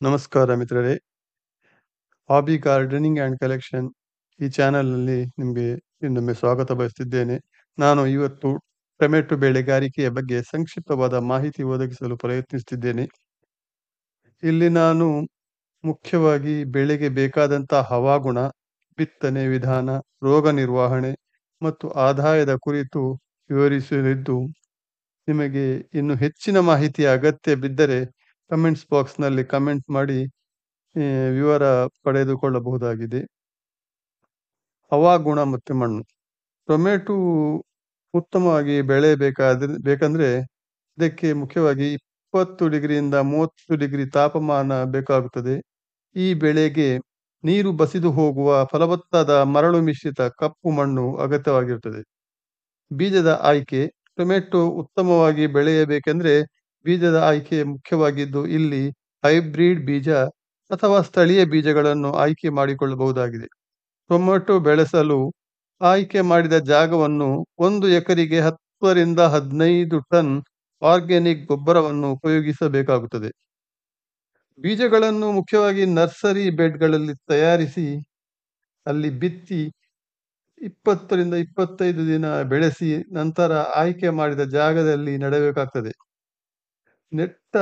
ನಮಸ್ಕಾರ ಮಿತ್ರರೇ. Hobby gardening and collection ಈ ಚಾನಲ್‌ನಲ್ಲಿ ನಿಮಗೆ ಇನ್ನೊಮ್ಮೆ ಸ್ವಾಗತ ಬಯಸುತ್ತಿದ್ದೇನೆ. ನಾನು ಇವತ್ತು ಟೊಮೆಟೊ ಬೆಳೆಗಾರಿಕೆಯ ಬಗ್ಗೆ ಸಂಕ್ಷಿಪ್ತವಾದ ಮಾಹಿತಿ ಒದಗಿಸಲು ಪ್ರಯತ್ನಿಸುತ್ತಿದ್ದೇನೆ. ಇಲ್ಲಿ ನಾನು ಮುಖ್ಯವಾಗಿ ಬೆಳೆಗೆ ಬೇಕಾದಂಥ ಹವಾಗುಣ, ಬಿತ್ತನೆ ವಿಧಾನ, ರೋಗ ನಿರ್ವಹಣೆ ಮತ್ತು ಆದಾಯದ ಕುರಿತು ವಿವರಿಸಲಿದ್ದು, ನಿಮಗೆ ಇನ್ನು ಹೆಚ್ಚಿನ ಮಾಹಿತಿಯ ಅಗತ್ಯ ಬಿದ್ದರೆ ಕಮೆಂಟ್ಸ್ ಬಾಕ್ಸ್‌ನಲ್ಲಿ ಕಮೆಂಟ್ ಮಾಡಿ ವಿವರ ಪಡೆದುಕೊಳ್ಳಬಹುದಾಗಿದೆ. ಹವಾಗುಣ ಮತ್ತು ಮಣ್ಣು. ಟೊಮೆಟೊ ಉತ್ತಮವಾಗಿ ಬೇಕಂದ್ರೆ ಇದಕ್ಕೆ ಮುಖ್ಯವಾಗಿ 20 ಡಿಗ್ರಿಯಿಂದ 30 ಡಿಗ್ರಿ ತಾಪಮಾನ ಬೇಕಾಗುತ್ತದೆ. ಈ ಬೆಳೆಗೆ ನೀರು ಬಸಿದು ಹೋಗುವ ಫಲವತ್ತಾದ ಮರಳು ಮಿಶ್ರಿತ ಕಪ್ಪು ಮಣ್ಣು ಅಗತ್ಯವಾಗಿರುತ್ತದೆ. ಬೀಜದ ಆಯ್ಕೆ. ಟೊಮೆಟೊ ಉತ್ತಮವಾಗಿ ಬೆಳೆಯಬೇಕೆಂದ್ರೆ ಬೀಜದ ಆಯ್ಕೆ ಮುಖ್ಯವಾಗಿದ್ದು, ಇಲ್ಲಿ ಹೈಬ್ರಿಡ್ ಬೀಜ ಅಥವಾ ಸ್ಥಳೀಯ ಬೀಜಗಳನ್ನು ಆಯ್ಕೆ ಮಾಡಿಕೊಳ್ಳಬಹುದಾಗಿದೆ. ಟೊಮೆಟೊ ಬೆಳೆಸಲು ಆಯ್ಕೆ ಮಾಡಿದ ಜಾಗವನ್ನು 1 ಎಕರೆಗೆ 10 ರಿಂದ 15 ಟನ್ ಆರ್ಗ್ಯಾನಿಕ್ ಗೊಬ್ಬರವನ್ನು ಉಪಯೋಗಿಸಬೇಕಾಗುತ್ತದೆ. ಬೀಜಗಳನ್ನು ಮುಖ್ಯವಾಗಿ ನರ್ಸರಿ ಬೆಡ್‌ಗಳಲ್ಲಿ ತಯಾರಿಸಿ ಅಲ್ಲಿ ಬಿತ್ತಿ 20 ರಿಂದ 25 ದಿನ ಬೆಳೆಸಿ ನಂತರ ಆಯ್ಕೆ ಮಾಡಿದ ಜಾಗದಲ್ಲಿ ನೆಡಬೇಕಾಗ್ತದೆ. ನೆಟ್ಟ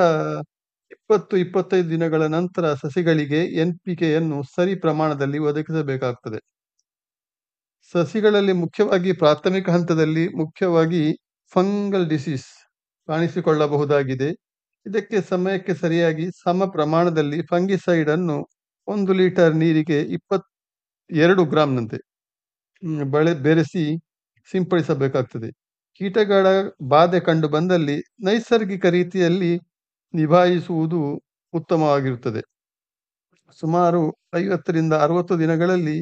20-25 ದಿನಗಳ ನಂತರ ಸಸಿಗಳಿಗೆ NPKಯನ್ನು ಸರಿ ಪ್ರಮಾಣದಲ್ಲಿ ಒದಗಿಸಬೇಕಾಗ್ತದೆ. ಸಸಿಗಳಲ್ಲಿ ಮುಖ್ಯವಾಗಿ ಪ್ರಾಥಮಿಕ ಹಂತದಲ್ಲಿ ಮುಖ್ಯವಾಗಿ ಫಂಗಲ್ ಡಿಸೀಸ್ ಕಾಣಿಸಿಕೊಳ್ಳಬಹುದಾಗಿದೆ. ಇದಕ್ಕೆ ಸಮಯಕ್ಕೆ ಸರಿಯಾಗಿ ಸಮ ಪ್ರಮಾಣದಲ್ಲಿ ಫಂಗಿಸೈಡ್ ಅನ್ನು 1 ಲೀಟರ್ ನೀರಿಗೆ 22 ಗ್ರಾಂನಂತೆ ಬೆರೆಸಿ ಸಿಂಪಡಿಸಬೇಕಾಗ್ತದೆ. ಕೀಟಗಳ ಬಾಧೆ ಕಂಡು ಬಂದಲ್ಲಿ ನೈಸರ್ಗಿಕ ರೀತಿಯಲ್ಲಿ ನಿಭಾಯಿಸುವುದು ಉತ್ತಮವಾಗಿರುತ್ತದೆ. ಸುಮಾರು 50 ರಿಂದ 60 ದಿನಗಳಲ್ಲಿ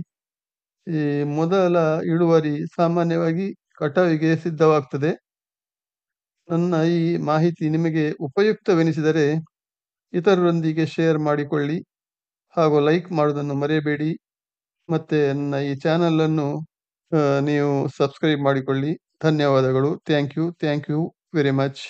ಈ ಮೊದಲ ಇಳುವರಿ ಸಾಮಾನ್ಯವಾಗಿ ಕಟಾವಿಗೆ ಸಿದ್ಧವಾಗ್ತದೆ. ನನ್ನ ಈ ಮಾಹಿತಿ ನಿಮಗೆ ಉಪಯುಕ್ತವೆನಿಸಿದರೆ ಇತರರೊಂದಿಗೆ ಶೇರ್ ಮಾಡಿಕೊಳ್ಳಿ ಹಾಗೂ ಲೈಕ್ ಮಾಡುವುದನ್ನು ಮರೆಯಬೇಡಿ. ಮತ್ತೆ ನನ್ನ ಈ ಚಾನಲನ್ನು ನೀವು ಸಬ್ಸ್ಕ್ರೈಬ್ ಮಾಡಿಕೊಳ್ಳಿ. ಧನ್ಯವಾದಗಳು. Thank you very much.